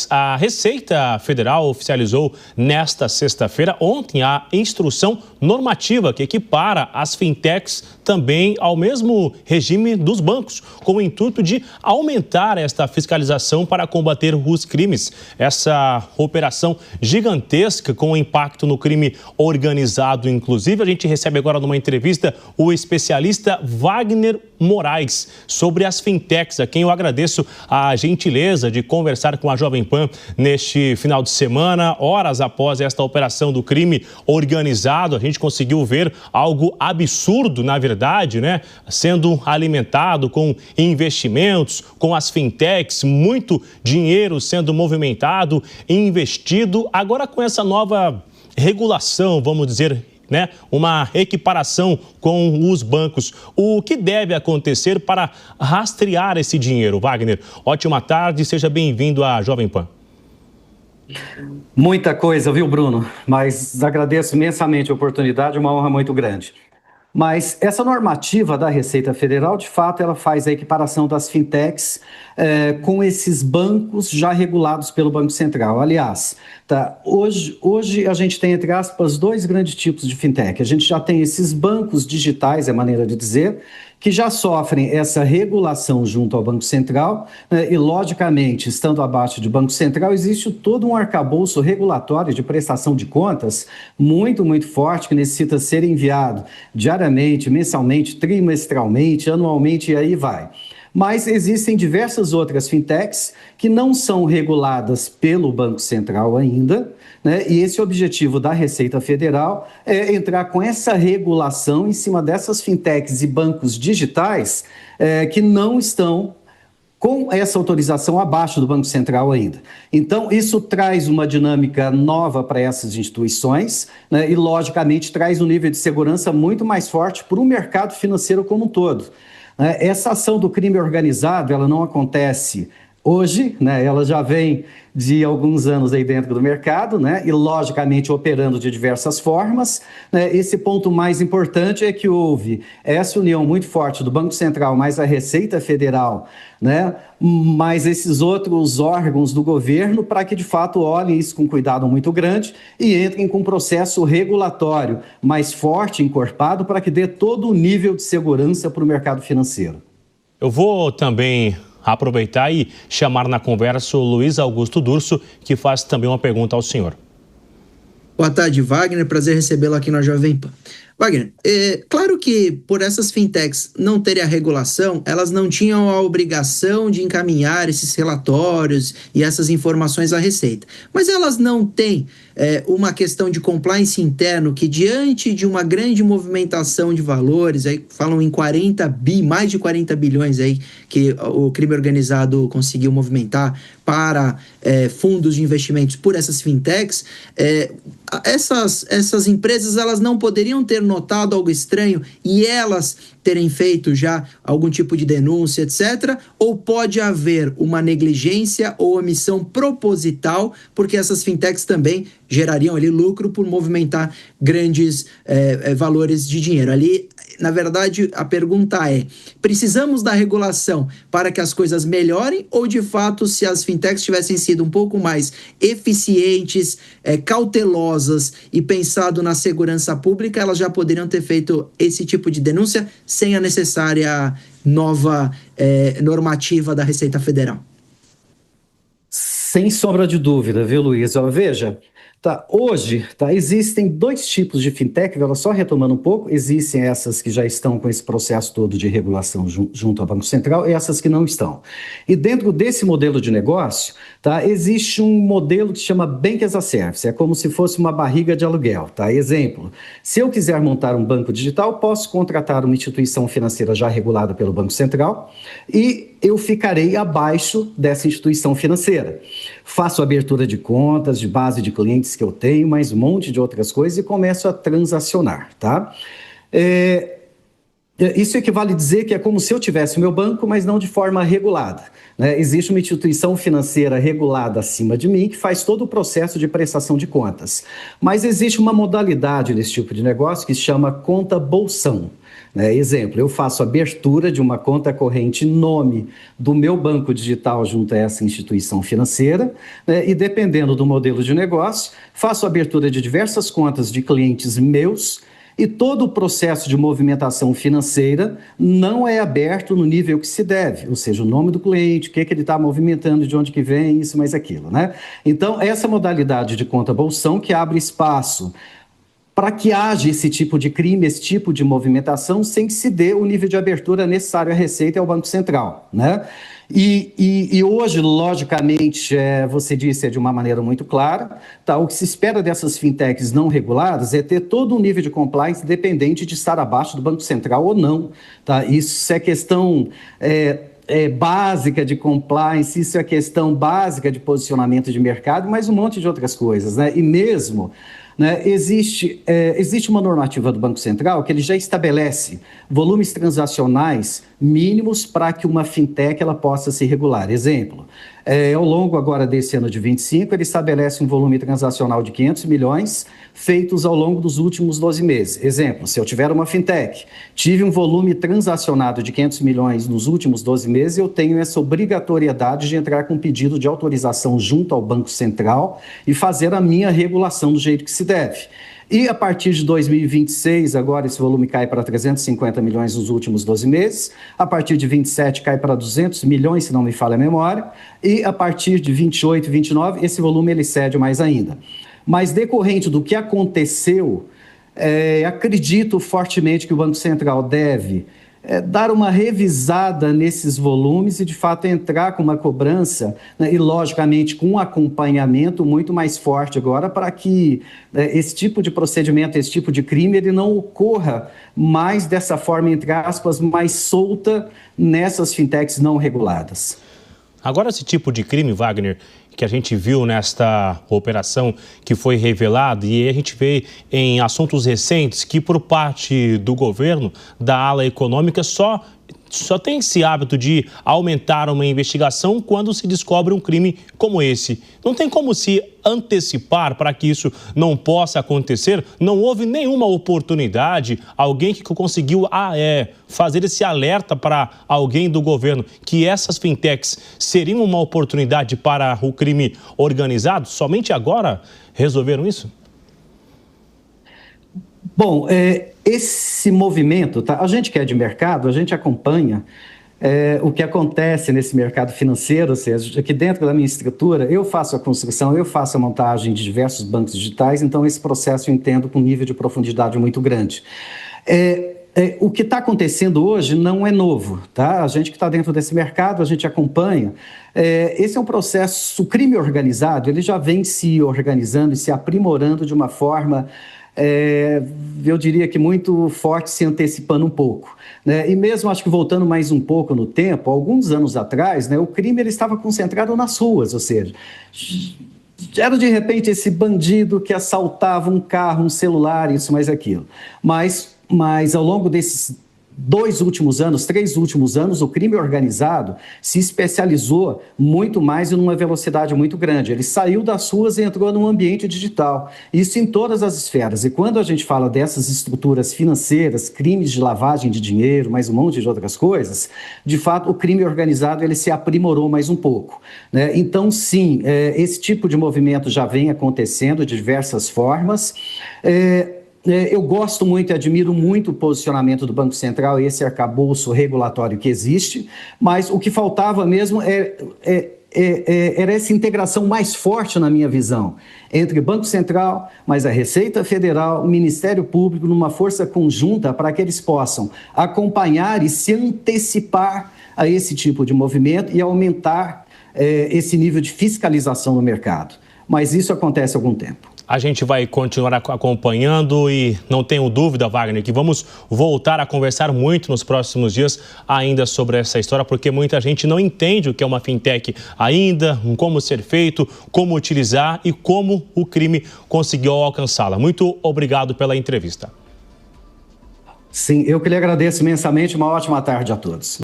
A Receita Federal oficializou nesta sexta-feira, ontem, a instrução normativa que equipara as fintechs também ao mesmo regime dos bancos, com o intuito de aumentar esta fiscalização para combater os crimes. Essa operação gigantesca com impacto no crime organizado, inclusive. A gente recebe agora numa entrevista o especialista Wagner Moraes sobre as fintechs, a quem eu agradeço a gentileza de conversar com a Jovem Pan neste final de semana, horas após esta operação do crime organizado. A gente conseguiu ver algo absurdo, na verdade, né? Sendo alimentado com investimentos, com as fintechs, muito dinheiro sendo movimentado e investido. Agora, com essa nova regulação, vamos dizer, né, uma equiparação com os bancos. O que deve acontecer para rastrear esse dinheiro? Wagner, ótima tarde, seja bem-vindo à Jovem Pan. Muita coisa, viu, Bruno? Mas agradeço imensamente a oportunidade, uma honra muito grande. Mas essa normativa da Receita Federal, de fato, ela faz a equiparação das fintechs com esses bancos já regulados pelo Banco Central. Aliás, hoje a gente tem, entre aspas, dois grandes tipos de fintech. A gente já tem esses bancos digitais, é a maneira de dizer, que já sofrem essa regulação junto ao Banco Central, né, e, logicamente, estando abaixo do Banco Central, existe todo um arcabouço regulatório de prestação de contas muito, muito forte, que necessita ser enviado diariamente, mensalmente, trimestralmente, anualmente, e aí vai. Mas existem diversas outras fintechs que não são reguladas pelo Banco Central ainda, né? E esse objetivo da Receita Federal é entrar com essa regulação em cima dessas fintechs e bancos digitais que não estão com essa autorização abaixo do Banco Central ainda. Então, isso traz uma dinâmica nova para essas instituições, né? E, logicamente, traz um nível de segurança muito mais forte para o mercado financeiro como um todo. Essa ação do crime organizado, ela não acontece hoje, né? Ela já vem de alguns anos aí dentro do mercado, né? E, logicamente, operando de diversas formas, né? Esse ponto mais importante é que houve essa união muito forte do Banco Central mais a Receita Federal, né? Mais esses outros órgãos do governo, para que, de fato, olhem isso com cuidado muito grande e entrem com um processo regulatório mais forte, encorpado, para que dê todo o nível de segurança para o mercado financeiro. Eu vou também aproveitar e chamar na conversa o Luiz Augusto Durso, que faz também uma pergunta ao senhor. Boa tarde, Wagner. Prazer recebê-lo aqui na Jovem Pan. Wagner, claro que por essas fintechs não terem a regulação, elas não tinham a obrigação de encaminhar esses relatórios e essas informações à Receita. Mas elas não têm uma questão de compliance interno que, diante de uma grande movimentação de valores, aí falam em mais de 40 bilhões aí que o crime organizado conseguiu movimentar para fundos de investimentos por essas fintechs, essas empresas elas não poderiam ter notado algo estranho e elas terem feito já algum tipo de denúncia, etc. Ou pode haver uma negligência ou omissão proposital, porque essas fintechs também gerariam ali lucro por movimentar grandes valores de dinheiro. Ali, na verdade, a pergunta é: precisamos da regulação para que as coisas melhorem, ou de fato, se as fintechs tivessem sido um pouco mais eficientes, cautelosas e pensado na segurança pública, elas já poderiam ter feito esse tipo de denúncia sem a necessária nova normativa da Receita Federal? Sem sombra de dúvida, viu, Luiz? Veja, hoje existem dois tipos de fintech, só retomando um pouco, existem essas que já estão com esse processo todo de regulação junto ao Banco Central e essas que não estão. E dentro desse modelo de negócio, existe um modelo que se chama Bank as a Service, é como se fosse uma barriga de aluguel. Exemplo, se eu quiser montar um banco digital, posso contratar uma instituição financeira já regulada pelo Banco Central e eu ficarei abaixo dessa instituição financeira. Faço abertura de contas, de base de clientes que eu tenho, mais um monte de outras coisas e começo a transacionar, Isso equivale a dizer que é como se eu tivesse o meu banco, mas não de forma regulada, né? Existe uma instituição financeira regulada acima de mim que faz todo o processo de prestação de contas. Mas existe uma modalidade desse tipo de negócio que se chama conta bolsão. né? Exemplo, eu faço abertura de uma conta corrente em nome do meu banco digital junto a essa instituição financeira, né? E dependendo do modelo de negócio, faço abertura de diversas contas de clientes meus e todo o processo de movimentação financeira não é aberto no nível que se deve, ou seja, o nome do cliente, o que ele está movimentando, de onde que vem, isso, mais aquilo, né? Então, essa modalidade de conta bolsão que abre espaço para que haja esse tipo de crime, esse tipo de movimentação, sem que se dê o nível de abertura necessário à Receita e ao Banco Central, né? E hoje, logicamente, você disse de uma maneira muito clara, tá? O que se espera dessas fintechs não reguladas é ter todo um nível de compliance independente de estar abaixo do Banco Central ou não, tá? Isso é questão básica de compliance, isso é questão básica de posicionamento de mercado, mas um monte de outras coisas, né? E mesmo, né, existe uma normativa do Banco Central que ele já estabelece volumes transacionais mínimos para que uma fintech ela possa se regular. Exemplo, ao longo agora desse ano de 25, ele estabelece um volume transacional de 500 milhões feitos ao longo dos últimos 12 meses. Exemplo, se eu tiver uma fintech, tive um volume transacionado de 500 milhões nos últimos 12 meses, eu tenho essa obrigatoriedade de entrar com pedido de autorização junto ao Banco Central e fazer a minha regulação do jeito que se deve. E a partir de 2026, agora esse volume cai para 350 milhões nos últimos 12 meses, a partir de 27 cai para 200 milhões, se não me falha a memória, e a partir de 28, 29, esse volume ele cede mais ainda. Mas decorrente do que aconteceu, acredito fortemente que o Banco Central deve dar uma revisada nesses volumes e, de fato, entrar com uma cobrança, né, e, logicamente, com um acompanhamento muito mais forte agora para que esse tipo de procedimento, esse tipo de crime, ele não ocorra mais dessa forma, entre aspas, mais solta nessas fintechs não reguladas. Agora, esse tipo de crime, Wagner, que a gente viu nesta operação que foi revelada, e a gente vê em assuntos recentes que, por parte do governo, da ala econômica, só tem esse hábito de aumentar uma investigação quando se descobre um crime como esse. Não tem como se antecipar para que isso não possa acontecer? Não houve nenhuma oportunidade, alguém que conseguiu fazer esse alerta para alguém do governo que essas fintechs seriam uma oportunidade para o crime organizado? Somente agora resolveram isso? Bom, esse movimento, tá? A gente que é de mercado, a gente acompanha o que acontece nesse mercado financeiro, ou seja, aqui dentro da minha estrutura, eu faço a construção, eu faço a montagem de diversos bancos digitais, então esse processo eu entendo com um nível de profundidade muito grande. O que está acontecendo hoje não é novo, tá? A gente que está dentro desse mercado, a gente acompanha. Esse é um processo, o crime organizado, ele já vem se organizando e se aprimorando de uma forma, eu diria que muito forte, se antecipando um pouco, né? E mesmo, acho que voltando mais um pouco no tempo, alguns anos atrás, né, o crime ele estava concentrado nas ruas, ou seja, era de repente esse bandido que assaltava um carro, um celular, isso mais aquilo. Mas ao longo desses 2 últimos anos, 3 últimos anos, o crime organizado se especializou muito mais e numa velocidade muito grande. Ele saiu das ruas e entrou num ambiente digital. Isso em todas as esferas. E quando a gente fala dessas estruturas financeiras, crimes de lavagem de dinheiro, mais um monte de outras coisas, de fato, o crime organizado ele se aprimorou mais um pouco, né? Então, sim, esse tipo de movimento já vem acontecendo de diversas formas. Eu gosto muito e admiro muito o posicionamento do Banco Central e esse arcabouço regulatório que existe, mas o que faltava mesmo era essa integração mais forte, na minha visão, entre Banco Central, mas a Receita Federal, o Ministério Público, numa força conjunta para que eles possam acompanhar e se antecipar a esse tipo de movimento e aumentar esse nível de fiscalização no mercado. Mas isso acontece há algum tempo. A gente vai continuar acompanhando e não tenho dúvida, Wagner, que vamos voltar a conversar muito nos próximos dias ainda sobre essa história, porque muita gente não entende o que é uma fintech ainda, como ser feito, como utilizar e como o crime conseguiu alcançá-la. Muito obrigado pela entrevista. Sim, eu que lhe agradeço imensamente. Uma ótima tarde a todos.